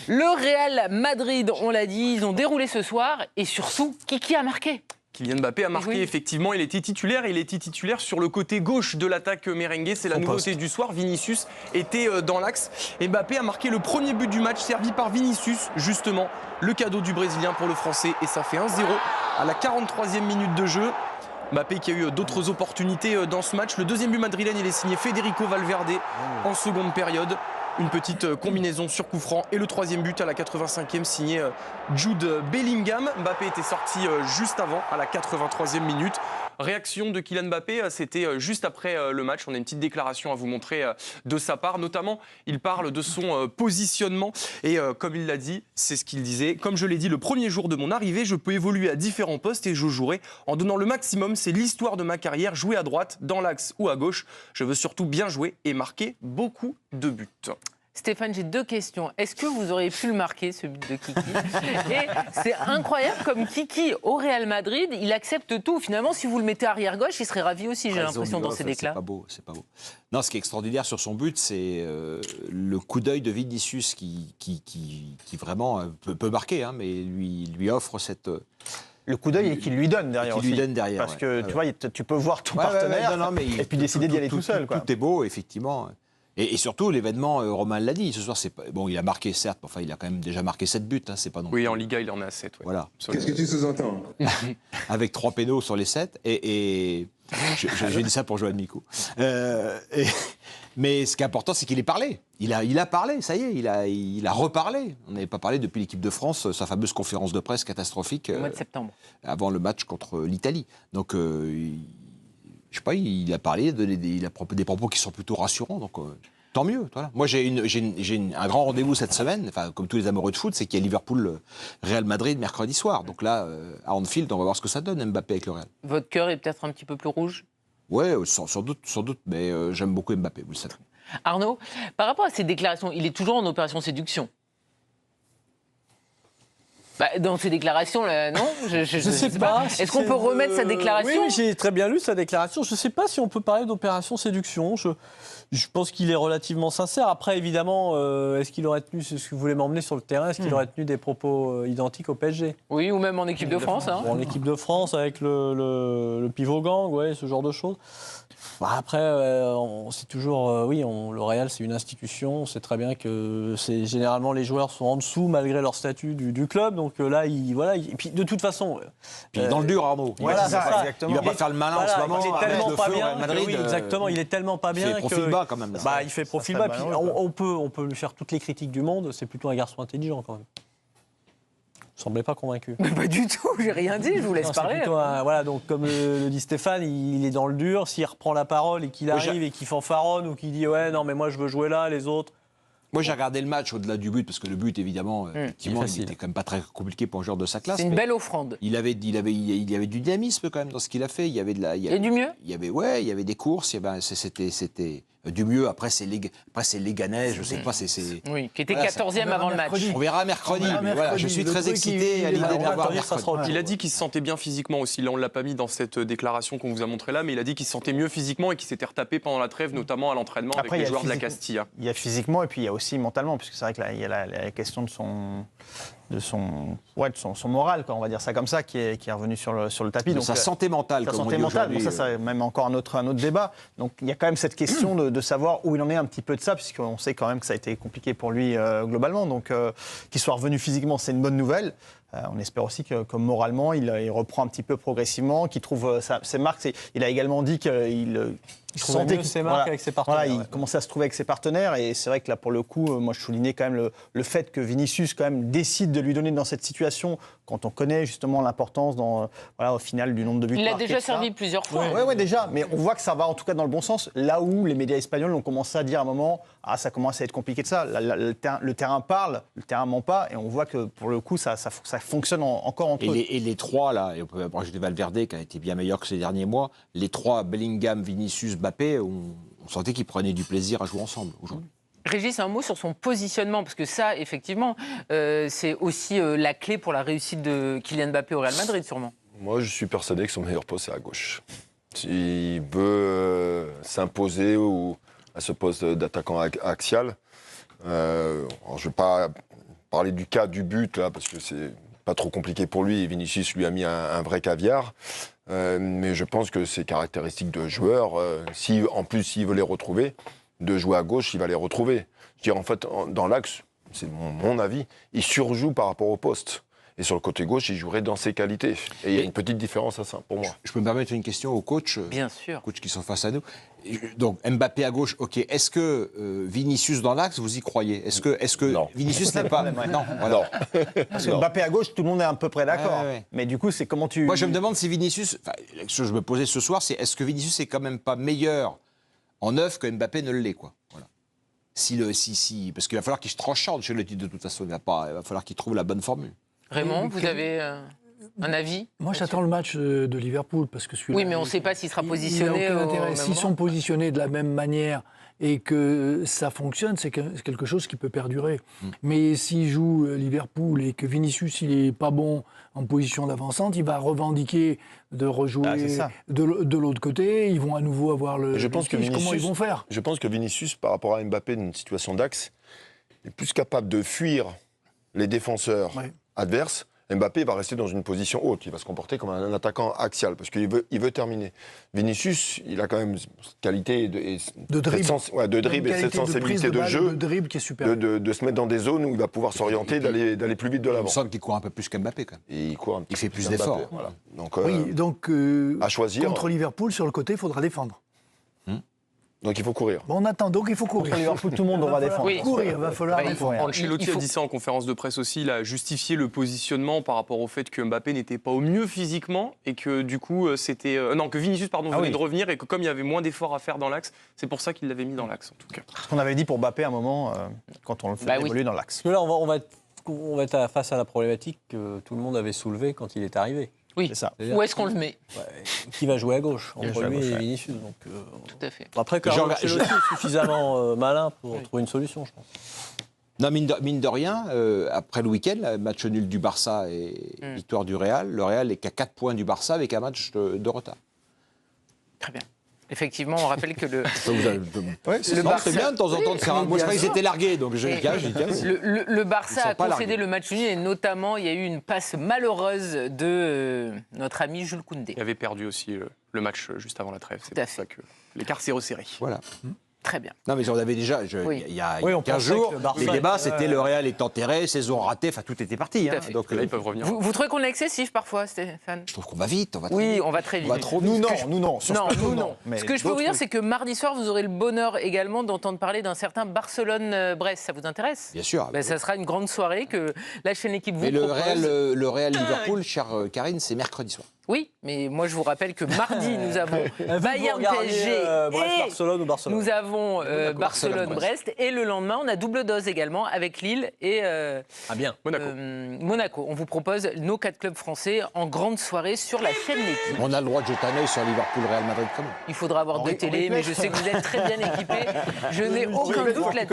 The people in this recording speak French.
Le Real Madrid, on l'a dit, ils ont déroulé ce soir. Et surtout, qui a marqué ? Kylian Mbappé a marqué, effectivement, il était titulaire sur le côté gauche de l'attaque merengue, c'est la nouveauté du soir. Vinicius était dans l'axe. Mbappé a marqué le premier but du match, servi par Vinicius, justement, le cadeau du Brésilien pour le Français, et ça fait 1-0 à la 43e minute de jeu. Mbappé qui a eu d'autres opportunités dans ce match. Le deuxième but madrilène, il est signé Federico Valverde en seconde période. Une petite combinaison sur coup franc. Et le troisième but à la 85e signé Jude Bellingham. Mbappé était sorti juste avant, à la 83e minute. Réaction de Kylian Mbappé, c'était juste après le match. On a une petite déclaration à vous montrer de sa part. Notamment, il parle de son positionnement. Et comme il l'a dit, c'est ce qu'il disait. Comme je l'ai dit, le premier jour de mon arrivée, je peux évoluer à différents postes et je jouerai en donnant le maximum. C'est l'histoire de ma carrière. Jouer à droite, dans l'axe ou à gauche. Je veux surtout bien jouer et marquer beaucoup de buts. Stéphane, j'ai 2 questions. Est-ce que vous auriez pu le marquer, ce but de Kiki ? Et c'est incroyable comme Kiki, au Real Madrid, il accepte tout. Finalement, si vous le mettez arrière-gauche, il serait ravi aussi, j'ai l'impression, dans ses déclats. C'est pas beau. Non, ce qui est extraordinaire sur son but, c'est le coup d'œil de Vinicius qui vraiment peut marquer, hein, mais lui offre cette... Le coup d'œil et qu'il lui donne derrière aussi. Parce que tu vois, tu peux voir ton partenaire et puis décider d'y aller tout seul. Tout est beau, effectivement. Et surtout, l'événement, Romain l'a dit, ce soir, bon, il a marqué, certes, mais enfin, il a quand même déjà marqué 7 buts. Hein, c'est pas non oui, en Liga, il en a 7. Ouais. Voilà. Qu'est-ce que tu sous-entends ? Avec 3 pénaux sur les 7. Et j'ai dit ça pour Johan Micou. Mais ce qui est important, c'est qu'il ait parlé. Il a parlé, ça y est, il a reparlé. On n'avait pas parlé depuis l'équipe de France, sa fameuse conférence de presse catastrophique. Au mois de septembre. Avant le match contre l'Italie. Donc, je sais pas, il a parlé, il a des propos qui sont plutôt rassurants, donc tant mieux. Voilà. Moi, j'ai un grand rendez-vous cette semaine, enfin, comme tous les amoureux de foot, c'est qu'il y a Liverpool-Real Madrid mercredi soir. Donc là, à Anfield, on va voir ce que ça donne, Mbappé avec le Real. Votre cœur est peut-être un petit peu plus rouge ? Ouais, sans doute, mais j'aime beaucoup Mbappé, vous le savez. Arnaud, par rapport à ces déclarations, il est toujours en opération séduction ? Dans ses déclarations, là, non ? Je sais pas. Est-ce qu'on peut remettre sa déclaration ? Oui, j'ai très bien lu sa déclaration. Je ne sais pas si on peut parler d'opération séduction. Je pense qu'il est relativement sincère. Après, évidemment, est-ce qu'il aurait tenu, c'est ce que vous voulez m'emmener sur le terrain, est-ce qu'il aurait tenu des propos identiques au PSG ? Oui, ou même en équipe de France. Hein. En équipe de France, avec le pivot gang, ouais, ce genre de choses. Après, c'est toujours... le Real, c'est une institution. On sait très bien que généralement, les joueurs sont en dessous, malgré leur statut du club. Donc là, et puis, de toute façon... Puis dans le dur, Arnaud. Voilà, c'est ça. Exactement. Il ne va pas faire le malin en ce moment. Il est tellement pas bien. Madrid, Oui, exactement. Il est tellement pas bien il fait profil bas, quand même. Il fait profil bas. Puis on peut lui faire toutes les critiques du monde. C'est plutôt un garçon intelligent, quand même. Vous ne semblez pas convaincu. Mais pas du tout, j'ai rien dit, je vous laisse parler. Voilà, donc comme le dit Stéphane, il est dans le dur. S'il reprend la parole et qu'il arrive et qu'il fanfaronne ou qu'il dit « ouais, non, mais moi je veux jouer là, les autres ». Moi, j'ai regardé le match au-delà du but, parce que le but, évidemment, effectivement, il était quand même pas très compliqué pour un joueur de sa classe. C'est une belle offrande. Il y avait du dynamisme quand même dans ce qu'il a fait. Il y avait du mieux. Il y avait des courses. C'était du mieux. Après, c'est Léganais, je sais pas. Oui, qui était 14e avant le match. On verra mercredi. Mais voilà, je suis très excité à l'idée de l'avoir mercredi. Il a dit qu'il se sentait bien physiquement aussi. Là, on ne l'a pas mis dans cette déclaration qu'on vous a montrée là, mais il a dit qu'il se sentait mieux physiquement et qu'il s'était retapé pendant la trêve, notamment à l'entraînement avec les joueurs de la Castilla. Il y a physiquement et puis il y a aussi mentalement, puisque c'est vrai qu'il y a la question de son moral, quoi, on va dire ça comme ça, qui est revenu sur le tapis. Donc sa santé mentale, sa santé mentale, bon, ça c'est même encore un autre débat. Donc il y a quand même cette question de savoir où il en est un petit peu de ça, puisqu'on sait quand même que ça a été compliqué pour lui globalement. Donc qu'il soit revenu physiquement, c'est une bonne nouvelle. On espère aussi que moralement, il reprend un petit peu progressivement, qu'il trouve ses marques. Il a également dit qu'il sentait que ses marques avec ses partenaires. Voilà, il commençait à se trouver avec ses partenaires. Et c'est vrai que là, pour le coup, moi, je soulignais quand même le fait que Vinicius quand même décide de lui donner dans cette situation, quand on connaît justement l'importance au final du nombre de buts. Il l'a déjà servi plusieurs fois. Oui, déjà. Mais on voit que ça va en tout cas dans le bon sens. Là où les médias espagnols ont commencé à dire à un moment, ça commence à être compliqué de ça. Le terrain parle, le terrain ment pas. Et on voit que pour le coup, ça fonctionne encore entre eux. Et les trois, là, et on peut rajouter Valverde qui a été bien meilleur que ces derniers mois, les trois, Bellingham, Vinicius, Mbappé, on sentait qu'ils prenaient du plaisir à jouer ensemble aujourd'hui. Régis, un mot sur son positionnement, parce que ça, effectivement, c'est aussi la clé pour la réussite de Kylian Mbappé au Real Madrid, sûrement. Moi, je suis persuadé que son meilleur poste, c'est à gauche. S'il veut s'imposer à ce poste d'attaquant axial, je ne vais pas parler du cas du but, là, parce que c'est pas trop compliqué pour lui. Vinicius lui a mis un vrai caviar. Mais je pense que c'est caractéristique de joueur. En plus, s'il veut les retrouver, de jouer à gauche, il va les retrouver. Je veux dire, en fait, dans l'axe, c'est mon avis, il surjoue par rapport au poste. Et sur le côté gauche, il jouerait dans ses qualités. Et il y a une petite différence à ça, pour moi. Je peux me permettre une question aux coachs, Bien sûr. coachs qui sont face à nous. Donc Mbappé à gauche, ok. Est-ce que Vinicius dans l'axe, vous y croyez? Est-ce que Non. Vinicius n'est pas... Non, voilà. Parce que Mbappé à gauche, tout le monde est à peu près d'accord. Ouais. Mais du coup, c'est comment tu... Moi, je me demande si Vinicius... Enfin, la question que je me posais ce soir, c'est est-ce que Vinicius est quand même pas meilleur en neuf que Mbappé ne l'est, quoi. Voilà. Parce qu'il va falloir qu'il se tranchante chez le titre de toute façon. Il va falloir qu'il trouve la bonne formule. Raymond, vous avez un avis? Moi, j'attends le match de Liverpool parce que celui-là. Oui, mais on ne sait pas s'il sera positionné. Il n'a aucun au intérêt. même S'ils sont positionnés de la même manière et que ça fonctionne, c'est quelque chose qui peut perdurer. Mais s'il joue Liverpool et que Vinicius il est pas bon en position d'avancante, il va revendiquer de rejouer de l'autre côté. Ils vont à nouveau avoir le. Je pense que comment ils vont faire? Je pense que Vinicius, par rapport à Mbappé, dans une situation d'axe, est plus capable de fuir les défenseurs adverses. Mbappé va rester dans une position haute, il va se comporter comme un attaquant axial, parce qu'il veut terminer. Vinicius, il a quand même cette qualité de dribble et cette sensibilité de jeu, de dribble qui est super. de se mettre dans des zones où il va pouvoir s'orienter, d'aller plus vite de Il me l'avant. semble qu'il court un peu plus qu'Mbappé, quand même. Et il court un petit Il fait peu plus Mbappé, d'efforts. Voilà. Donc, Oui, donc à choisir. contre Liverpool, sur le côté, il faudra défendre. Donc il faut courir. Bon, on attend, donc il faut courir. Contre Liverpool, tout le monde, on va défendre. Oui. Courir, il va falloir défendre. Ancelotti Il faut- a dit ça en conférence de presse aussi, il a justifié le positionnement par rapport au fait que Mbappé n'était pas au mieux physiquement et que du coup que Vinicius venait de revenir et que comme il y avait moins d'efforts à faire dans l'axe, c'est pour ça qu'il l'avait mis dans l'axe en tout cas. Ce qu'on avait dit pour Mbappé à un moment, quand on le fait évoluer dans l'axe. Parce que là, on va être face à la problématique que tout le monde avait soulevée quand il est arrivé. Oui. C'est ça. C'est-à-dire Où est-ce qu'on le met? qui va jouer à gauche entre jouer à lui gauche, et ouais. Vinicius. Donc, Tout à fait. après, Carlo Ancelotti est suffisamment malin pour trouver une solution, je pense. Non, mine de rien, après le week-end, le match nul du Barça et victoire du Real, le Real est qu'à 4 points du Barça avec un match de retard. Très bien. Effectivement, on rappelle que le Le Barça- c'est bien de temps en temps de faire un... Moi, je croyais qu'ils étaient largués, donc je gage. le Barça Ils sont a pas concédé largués. le match nul et notamment il y a eu une passe malheureuse de notre ami Jules Koundé. Il avait perdu aussi le match juste avant la trêve, c'est Tout à pour ça que l'écart s'est resserré. Voilà. Très bien. Non, mais on avait déjà, Oui. il y a Oui, on 15 pensait jours, que le Barça les débats, était- c'était le Real est enterré, saison ratée, enfin tout était parti. Tout à Hein, fait. donc Là, ils peuvent revenir. Vous trouvez qu'on est excessif parfois, Stéphane? je trouve qu'on va vite, on va très Oui, vite. on va très vite. On va trop Nous, vite. non. Sur Non, ce plateau, nous non. Mais Ce que je peux vous d'autres, dire, oui. c'est que mardi soir, vous aurez le bonheur également d'entendre parler d'un certain Barcelone-Brest. Ça vous intéresse? Bien sûr. Ben, ça sera une grande soirée que la chaîne Équipe vous Mais propose. le Real Liverpool, chère Karine, c'est mercredi soir. Oui, mais moi je vous rappelle que mardi, nous avons Bayern PSG et Barcelone ou Barcelone. nous avons Barcelone-Brest. Barcelone-Brest. Et le lendemain, on a double dose également avec Lille et Ah bien. Monaco. Monaco. On vous propose nos 4 clubs français en grande soirée sur la chaîne L'Équipe. On a le droit de jeter un œil sur Liverpool, Real Madrid quand même. Il faudra avoir deux télés, mais je sais que vous êtes très bien équipés. Je n'ai aucun doute là-dessus.